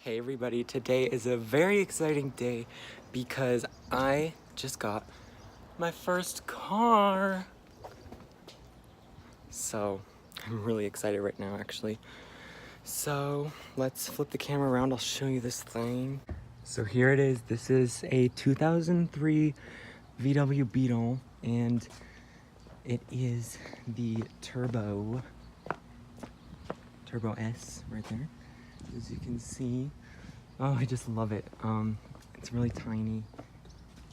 Hey everybody, today is a very exciting day because I just got my first car. So I'm really excited right now actually. So let's flip the camera around, I'll show you this thing. So here it is, this is a 2003 VW Beetle and it is the Turbo S right there, as you can see. Oh, I just love it. It's really tiny.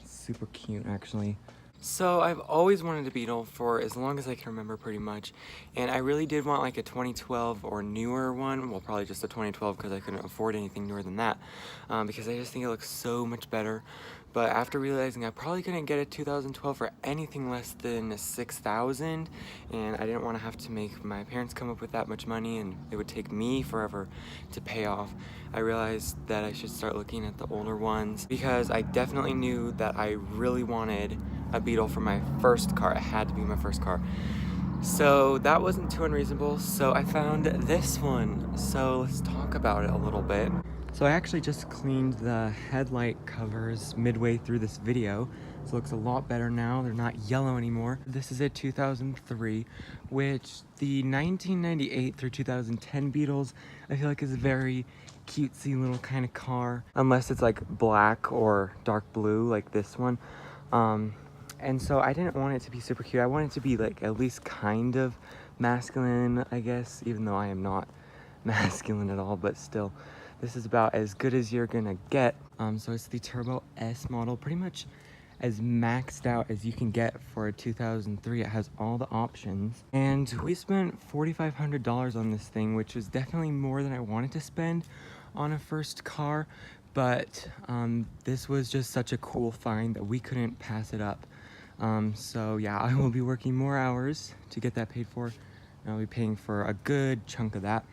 It's super cute, actually. So I've always wanted a Beetle for as long as I can remember, pretty much. And I really did want like a 2012 or newer one. Well, probably just a 2012 because I couldn't afford anything newer than that. Because I just think it looks so much better. But after realizing I probably couldn't get a 2012 for anything less than $6,000, and I didn't want to have to make my parents come up with that much money, and it would take me forever to pay off, I realized that I should start looking at the older ones because I definitely knew that I really wanted a Beetle for my first car. It had to be my first car. So that wasn't too unreasonable, so I found this one. So let's talk about it a little bit. So I actually just cleaned the headlight covers midway through this video, so it looks a lot better now. They're not yellow anymore. This is a 2003, which the 1998 through 2010 Beetles I feel like is a very cutesy little kind of car, unless it's like black or dark blue like this one. And so I didn't want it to be super cute. I wanted it to be like at least kind of masculine, I guess, even though I am not masculine at all, but still, this is about as good as you're gonna get. So it's the Turbo S model, pretty much as maxed out as you can get for a 2003. It has all the options. And we spent $4,500 on this thing, which was definitely more than I wanted to spend on a first car. But this was just such a cool find that we couldn't pass it up. So yeah, I will be working more hours to get that paid for. And I'll be paying for a good chunk of that.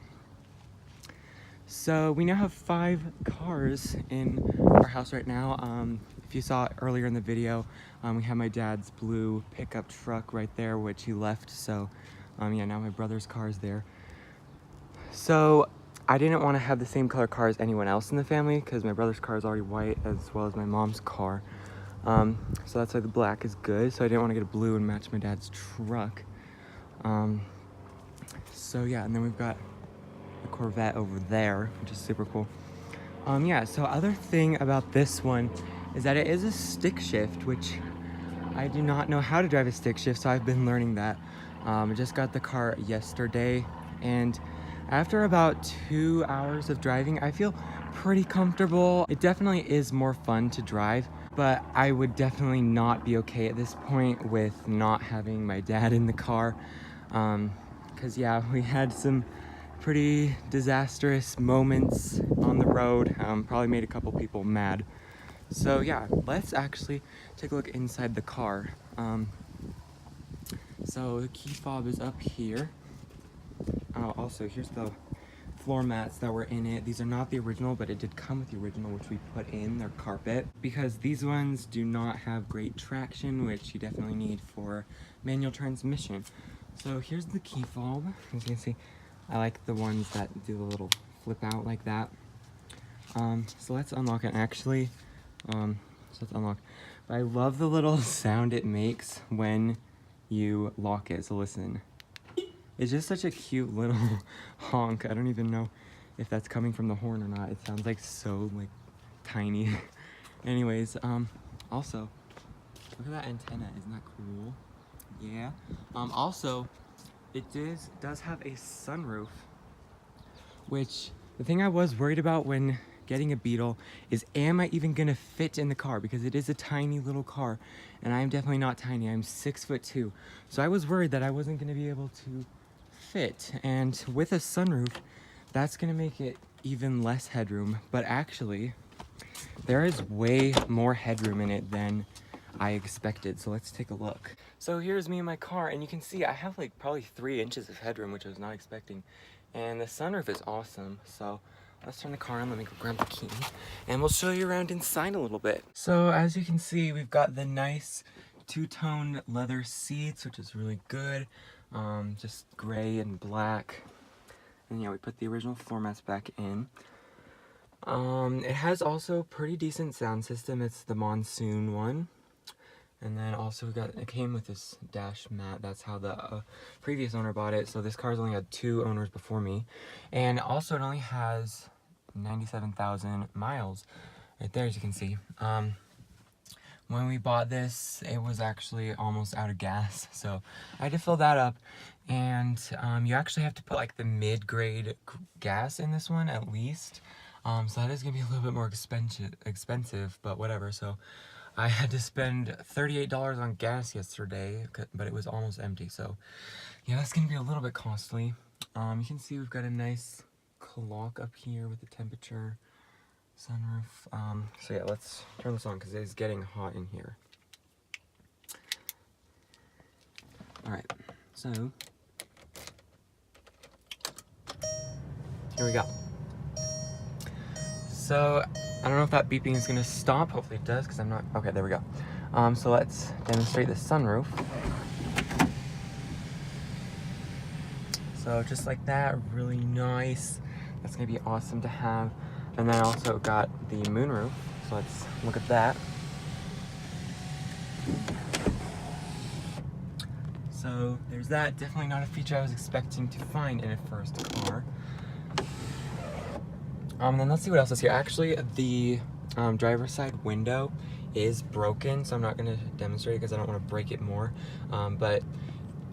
So we now have 5 cars in our house right now. If you saw it earlier in the video, we have my dad's blue pickup truck right there, which he left. So yeah, now my brother's car is there. So I didn't want to have the same color car as anyone else in the family because my brother's car is already white, as well as my mom's car. So that's why the black is good. So I didn't want to get a blue and match my dad's truck. So yeah, and then we've got the Corvette over there, which is super cool. Yeah, so other thing about this one is that it is a stick shift, which I do not know how to drive a stick shift, so I've been learning that. I just got the car yesterday, and after about 2 hours of driving, I feel pretty comfortable. It definitely is more fun to drive, but I would definitely not be okay at this point with not having my dad in the car. Because yeah, we had some pretty disastrous moments on the road. Probably made a couple people mad. So yeah, let's actually take a look inside the car. So the key fob is up here. Also, here's the floor mats that were in it. These are not the original, but it did come with the original, which we put in their carpet, because these ones do not have great traction, which you definitely need for manual transmission. So here's the key fob. As you can see, I like the ones that do the little flip out like that. So let's unlock it. Actually, so let's unlock. But I love the little sound it makes when you lock it. So listen. It's just such a cute little honk. I don't even know if that's coming from the horn or not. It sounds like so like tiny. Anyways, also, look at that antenna. Isn't that cool? Yeah. Also, it does have a sunroof, which the thing I was worried about when getting a Beetle is, am I even gonna fit in the car? Because it is a tiny little car, and I am definitely not tiny. I'm 6'2". So I was worried that I wasn't gonna be able to fit, and with a sunroof, that's gonna make it even less headroom. But actually, there is way more headroom in it than I expected, so let's take a look. So here's me in my car, and you can see I have like probably 3 inches of headroom, which I was not expecting, and the sunroof is awesome. So let's turn the car on. Let me go grab the key, and we'll show you around inside a little bit. So as you can see, we've got the nice 2-tone leather seats, which is really good. Just gray and black. And yeah, we put the original floor mats back in. It has also pretty decent sound system. It's the Monsoon one. And then also it came with this dash mat. That's how the previous owner bought it. So this car's only had 2 owners before me. And also it only has 97,000 miles right there, as you can see. When we bought this, it was actually almost out of gas. So I had to fill that up. And you actually have to put like the mid-grade gas in this one at least. So that is gonna be a little bit more expensive, but whatever. So I had to spend $38 on gas yesterday, but it was almost empty. So yeah, that's gonna be a little bit costly. You can see we've got a nice clock up here with the temperature, sunroof. So yeah, let's turn this on because it's getting hot in here. All right, so here we go. So I don't know if that beeping is gonna stop. Hopefully it does, because I'm not, okay, there we go. So let's demonstrate the sunroof. So just like that, really nice. That's gonna be awesome to have. And then I also got the moonroof. So let's look at that. So there's that. Definitely not a feature I was expecting to find in a first car. And then let's see what else is here. Actually, the driver's side window is broken, so I'm not going to demonstrate it because I don't want to break it more. But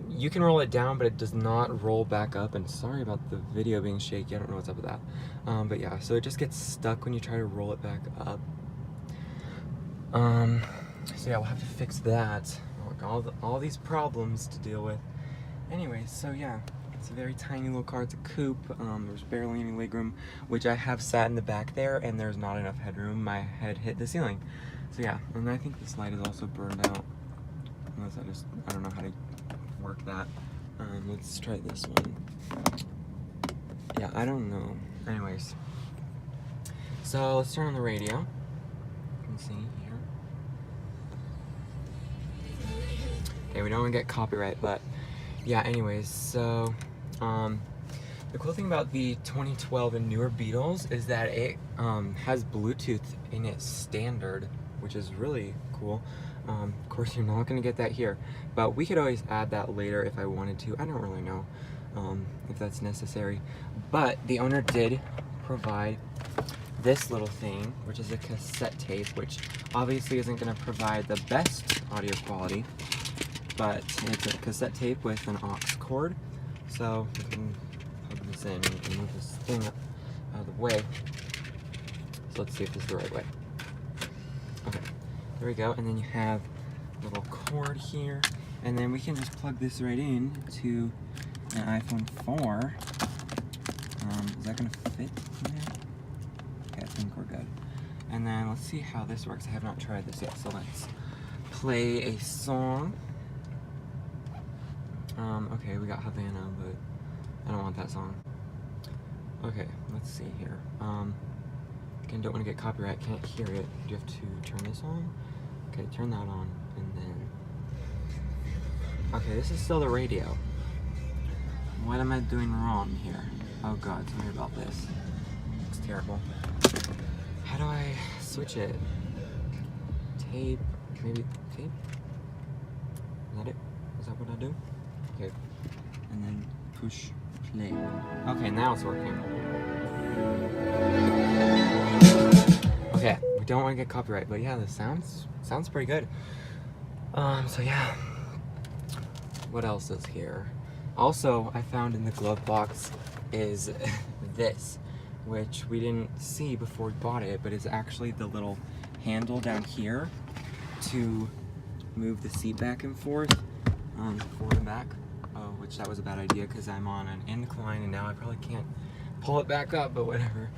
you can roll it down, but it does not roll back up. And sorry about the video being shaky. I don't know what's up with that. But yeah, so it just gets stuck when you try to roll it back up. So yeah, we'll have to fix that. All these problems to deal with. Anyways, so yeah. It's a very tiny little car. It's a coupe. There's barely any legroom, which I have sat in the back there, and there's not enough headroom. My head hit the ceiling. So yeah, and I think this light is also burned out. Unless I don't know how to work that. Let's try this one. Yeah, I don't know. Anyways, so let's turn on the radio. You can see here. Okay, we don't want to get copyright, but yeah, anyways, so the cool thing about the 2012 and newer Beetles is that it has Bluetooth in its standard, which is really cool. Of course, you're not going to get that here, but we could always add that later if I wanted to. I don't really know if that's necessary, but the owner did provide this little thing, which is a cassette tape, which obviously isn't going to provide the best audio quality, but it's a cassette tape with an aux cord. So we can plug this in and we can move this thing out of the way. So let's see if this is the right way. Okay, there we go. And then you have a little cord here. And then we can just plug this right in to an iPhone 4. Is that gonna fit in there? Okay, I think we're good. And then let's see how this works. I have not tried this yet, so let's play a song. Okay, we got Havana, but I don't want that song. Okay, let's see here. Again, don't want to get copyright, can't hear it. Do you have to turn this on? Okay, turn that on, and then... Okay, this is still the radio. What am I doing wrong here? Oh god, tell me about this. Looks terrible. How do I switch it? Tape, maybe tape? Is that it? Is that what I do? Okay, and then push play. Okay, now it's working. Okay, we don't want to get copyright, but yeah, the sounds pretty good. So yeah, what else is here? Also, I found in the glove box is this, which we didn't see before we bought it, but it's actually the little handle down here to move the seat back and forth, forward and back. Oh, which that was a bad idea because I'm on an incline and now I probably can't pull it back up, but whatever.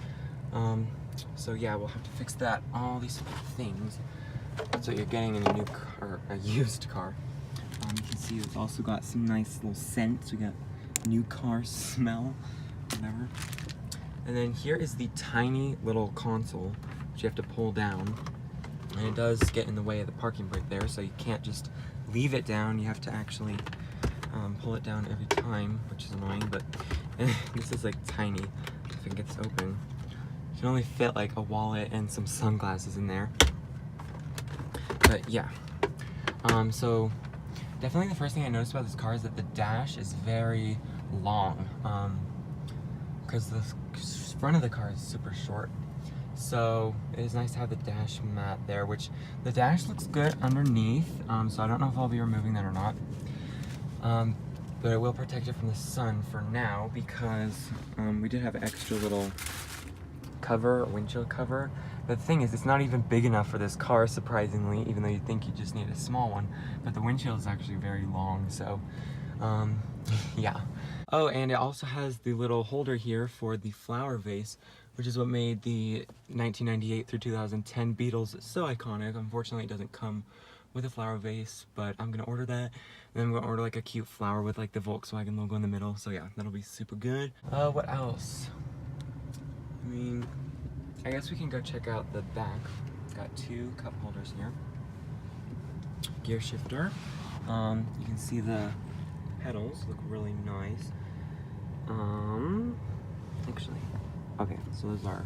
So yeah, we'll have to fix that. All these things. That's what you're getting in a new car, a used car. You can see it's also got some nice little scents. We got new car smell, whatever. And then here is the tiny little console, which you have to pull down. And it does get in the way of the parking brake there, so you can't just leave it down. You have to actually pull it down every time, which is annoying, but this is like tiny. If it gets open, can only fit like a wallet and some sunglasses in there. But yeah, so definitely the first thing I noticed about this car is that the dash is very long, because the front of the car is super short. So it is nice to have the dash mat there, which the dash looks good underneath, so I don't know if I'll be removing that or not. But it will protect it from the sun for now, because we did have an extra little cover, or windshield cover. But the thing is, it's not even big enough for this car, surprisingly, even though you think you just need a small one. But the windshield is actually very long, so yeah. Oh, and it also has the little holder here for the flower vase, which is what made the 1998 through 2010 Beetles so iconic. Unfortunately, it doesn't come with a flower vase, but I'm gonna order that. And then I'm gonna order like a cute flower with like the Volkswagen logo in the middle. So yeah, that'll be super good. What else? I mean, I guess we can go check out the back. Got 2 cup holders here. Gear shifter. You can see the pedals look really nice. Actually, okay, so those are,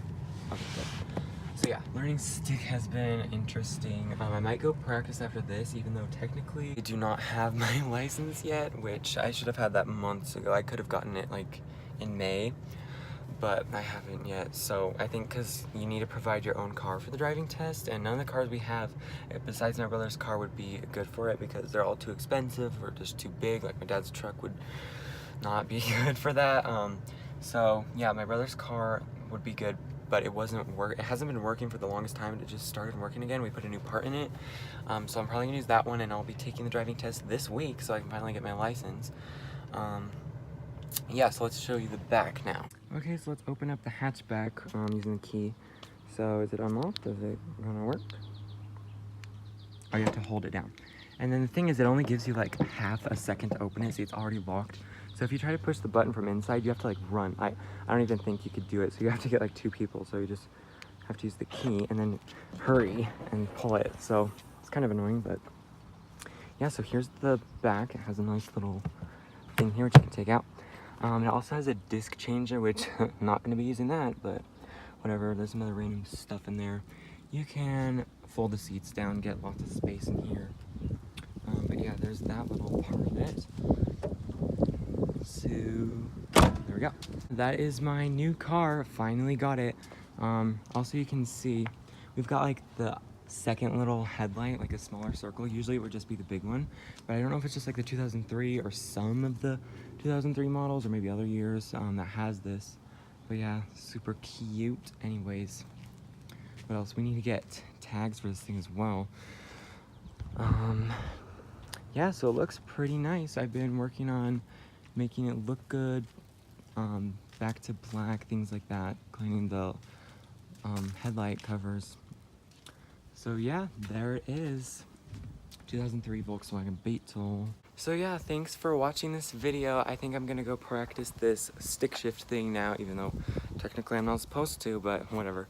okay, good. So yeah, learning stick has been interesting. I might go practice after this, even though technically I do not have my license yet, which I should have had that months ago. I could have gotten it like in May, but I haven't yet. So I think because you need to provide your own car for the driving test, and none of the cars we have, besides my brother's car, would be good for it because they're all too expensive or just too big. Like my dad's truck would not be good for that. So yeah, my brother's car would be good, but it hasn't been working for the longest time. It just started working again. We put a new part in it. So I'm probably gonna use that one, and I'll be taking the driving test this week so I can finally get my license. Yeah, so let's show you the back now. Okay, so let's open up the hatchback using the key. So is it unlocked? Is it gonna work? Oh, you have to hold it down. And then the thing is, it only gives you like half a second to open it, so it's already locked. So if you try to push the button from inside, you have to like run. I don't even think you could do it, so you have to get like 2 people. So you just have to use the key and then hurry and pull it. So it's kind of annoying, but yeah, so here's the back. It has a nice little thing here which you can take out. It also has a disc changer, which I'm not going to be using that, but whatever. There's some other random stuff in there. You can fold the seats down, get lots of space in here. But yeah, there's that little part of it. So there we go. That is my new car. Finally got it. Also, you can see we've got like the second little headlight, like a smaller circle. Usually it would just be the big one, but I don't know if it's just like the 2003 or some of the 2003 models or maybe other years that has this. But yeah, super cute. Anyways, what else? We need to get tags for this thing as well. Yeah, so it looks pretty nice. I've been working on making it look good, back to black, things like that, cleaning the headlight covers. So yeah, there it is. 2003 Volkswagen Beetle. So yeah, thanks for watching this video. I think I'm gonna go practice this stick shift thing now, even though technically I'm not supposed to, but whatever.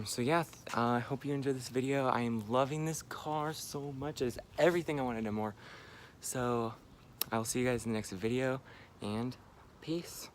So yeah, I hope you enjoyed this video. I am loving this car so much. It is everything I wanted and more. So I'll see you guys in the next video, and peace.